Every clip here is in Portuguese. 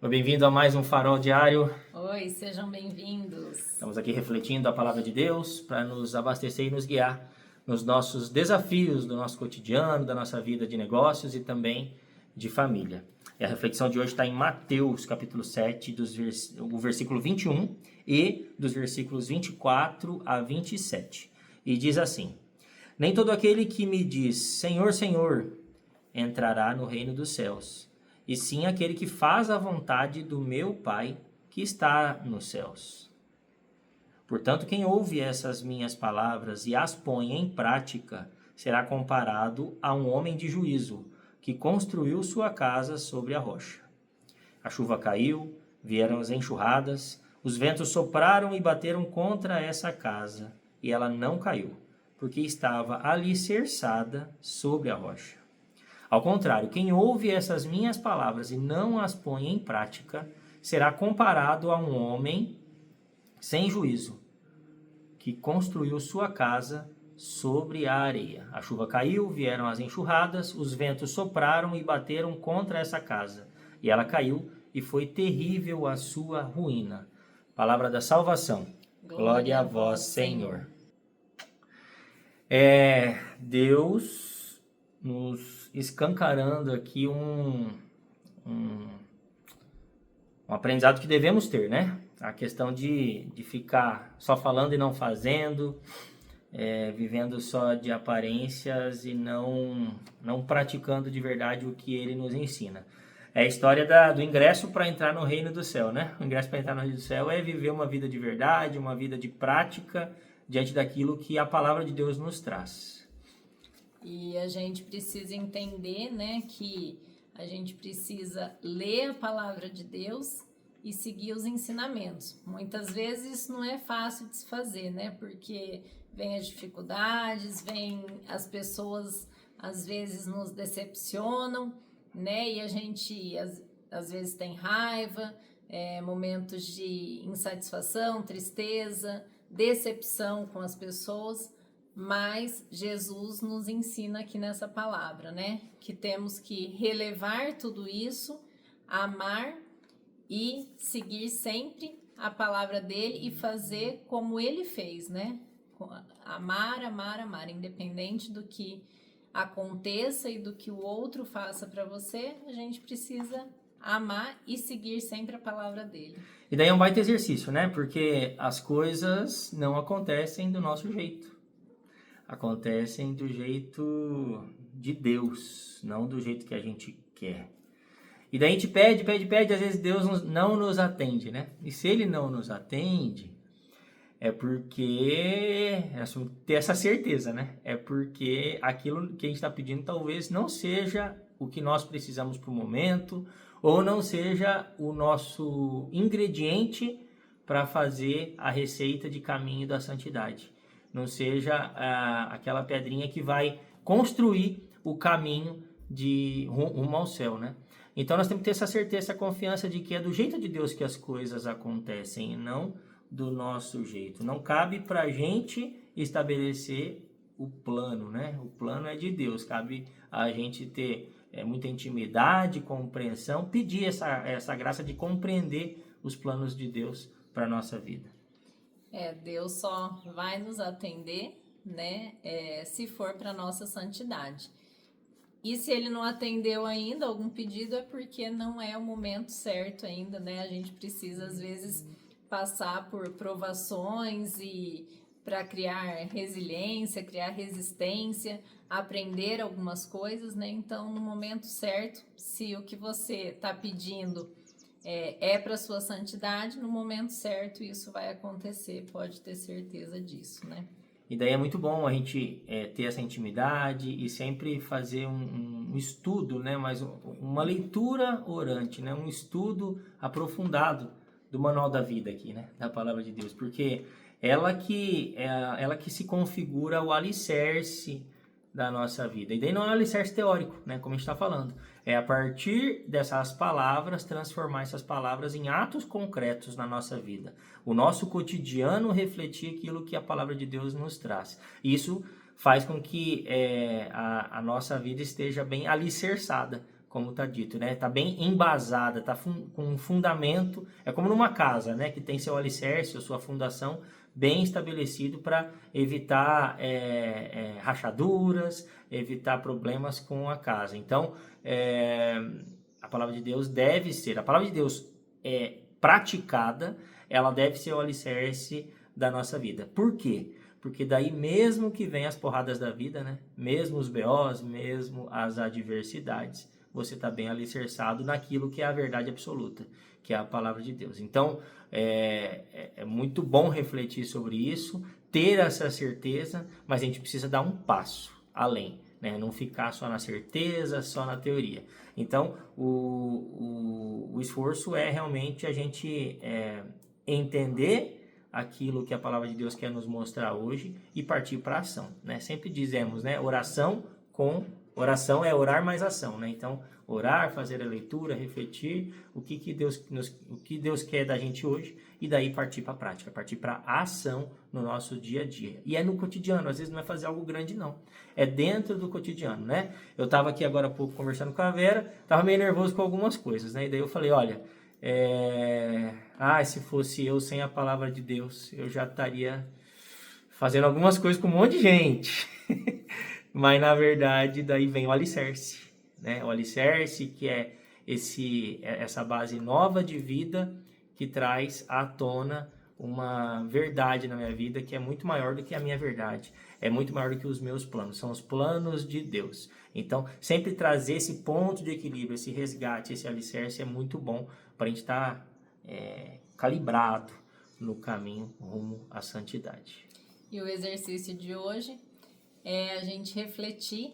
Bem-vindo a mais um Farol Diário. Oi, sejam bem-vindos. Estamos aqui refletindo a palavra de Deus para nos abastecer e nos guiar nos nossos desafios do nosso cotidiano, da nossa vida de negócios e também de família. E a reflexão de hoje está em Mateus, capítulo 7, o versículo 21 e dos versículos 24 a 27. E diz assim: Nem todo aquele que me diz Senhor, Senhor, entrará no reino dos céus, e sim aquele que faz a vontade do meu Pai que está nos céus. Portanto, quem ouve essas minhas palavras e as põe em prática, será comparado a um homem de juízo, que construiu sua casa sobre a rocha. A chuva caiu, vieram as enxurradas, os ventos sopraram e bateram contra essa casa, e ela não caiu, porque estava alicerçada sobre a rocha. Ao contrário, quem ouve essas minhas palavras e não as põe em prática, será comparado a um homem sem juízo, que construiu sua casa sobre a areia. A chuva caiu, vieram as enxurradas, os ventos sopraram e bateram contra essa casa, e ela caiu, e foi terrível a sua ruína. Palavra da salvação. Glória a vós, Senhor. Deus nos escancarando aqui um aprendizado que devemos ter, né? A questão de ficar só falando e não fazendo, vivendo só de aparências e não praticando de verdade o que ele nos ensina. É a história do ingresso para entrar no reino do céu, né? O ingresso para entrar no reino do céu é viver uma vida de verdade, uma vida de prática diante daquilo que a palavra de Deus nos traz. E a gente precisa entender, né, que a gente precisa ler a palavra de Deus e seguir os ensinamentos. Muitas vezes isso não é fácil de se fazer, né? Porque vem as dificuldades, vem as pessoas às vezes nos decepcionam, né? E a gente às vezes tem raiva, momentos de insatisfação, tristeza, decepção com as pessoas. Mas Jesus nos ensina aqui nessa palavra, né? Que temos que relevar tudo isso, amar e seguir sempre a palavra dele e fazer como ele fez, né? Amar, amar, amar, independente do que aconteça e do que o outro faça para você, a gente precisa amar e seguir sempre a palavra dele. E daí é um baita exercício, né? Porque as coisas não acontecem do nosso jeito. Acontecem do jeito de Deus, não do jeito que a gente quer. E daí a gente pede, às vezes Deus não nos atende, né? E se Ele não nos atende, é porque, ter essa certeza, né? É porque aquilo que a gente está pedindo talvez não seja o que nós precisamos para o momento, ou não seja o nosso ingrediente para fazer a receita de caminho da santidade. Não seja aquela pedrinha que vai construir o caminho rumo ao céu, né? Então nós temos que ter essa certeza, essa confiança de que é do jeito de Deus que as coisas acontecem e não do nosso jeito. Não cabe para a gente estabelecer o plano, né? O plano é de Deus, cabe a gente ter muita intimidade, compreensão, pedir essa graça de compreender os planos de Deus para a nossa vida. Deus só vai nos atender, né, se for para nossa santidade. E se ele não atendeu ainda algum pedido, é porque não é o momento certo ainda, né? A gente precisa, às vezes, passar por provações e para criar resiliência, criar resistência, aprender algumas coisas, né? Então, no momento certo, se o que você está pedindo para sua santidade, no momento certo isso vai acontecer, pode ter certeza disso, né? E daí é muito bom a gente ter essa intimidade e sempre fazer um estudo, né? Mas uma leitura orante, né? Um estudo aprofundado do manual da vida aqui, né? Da palavra de Deus, porque ela que se configura o alicerce da nossa vida. E daí não é um alicerce teórico, né? Como a gente está falando. É a partir dessas palavras, transformar essas palavras em atos concretos na nossa vida. O nosso cotidiano refletir aquilo que a palavra de Deus nos traz. Isso faz com que a nossa vida esteja bem alicerçada, como está dito, né? Está bem embasada, está com um fundamento, é como numa casa, né? Que tem seu alicerce, a sua fundação bem estabelecido para evitar rachaduras, evitar problemas com a casa. Então, a palavra de Deus deve ser, a palavra de Deus praticada, ela deve ser o alicerce da nossa vida. Por quê? Porque daí mesmo que venham as porradas da vida, né? Mesmo os BOs, mesmo as adversidades, você está bem alicerçado naquilo que é a verdade absoluta, que é a palavra de Deus. Então, é muito bom refletir sobre isso, ter essa certeza, mas a gente precisa dar um passo além, né? Não ficar só na certeza, só na teoria. Então, o esforço é realmente a gente entender aquilo que a palavra de Deus quer nos mostrar hoje e partir para a ação, né? Sempre dizemos, né? Oração é orar mais ação, né? Então, orar, fazer a leitura, refletir o que Deus quer da gente hoje e daí partir para a prática, partir para a ação no nosso dia a dia. E é no cotidiano, às vezes não é fazer algo grande não, é dentro do cotidiano, né? Eu estava aqui agora há pouco conversando com a Vera, estava meio nervoso com algumas coisas, né? E daí eu falei, olha, se fosse eu sem a palavra de Deus, eu já estaria fazendo algumas coisas com um monte de gente. Mas, na verdade, daí vem o alicerce, né? O alicerce que é essa base nova de vida que traz à tona uma verdade na minha vida que é muito maior do que a minha verdade. É muito maior do que os meus planos. São os planos de Deus. Então, sempre trazer esse ponto de equilíbrio, esse resgate, esse alicerce é muito bom para a gente estar calibrado no caminho rumo à santidade. E o exercício de hoje é a gente refletir,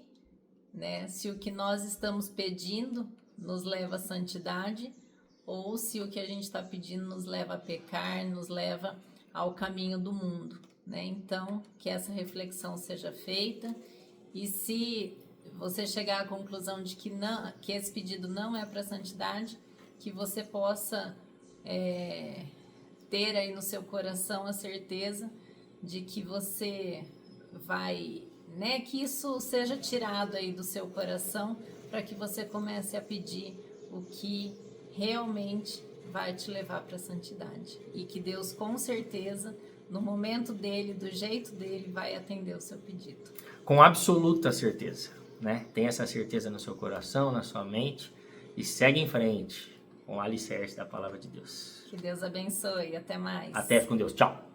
né, se o que nós estamos pedindo nos leva à santidade ou se o que a gente está pedindo nos leva a pecar, nos leva ao caminho do mundo, né? Então, que essa reflexão seja feita e se você chegar à conclusão de que esse pedido não é para santidade, que você possa ter aí no seu coração a certeza de que você vai, né, que isso seja tirado aí do seu coração para que você comece a pedir o que realmente vai te levar para a santidade e que Deus com certeza no momento dele, do jeito dele, vai atender o seu pedido. Com absoluta certeza, né? Tenha essa certeza no seu coração, na sua mente e segue em frente com o alicerce da palavra de Deus. Que Deus abençoe. Até mais. Até com Deus. Tchau.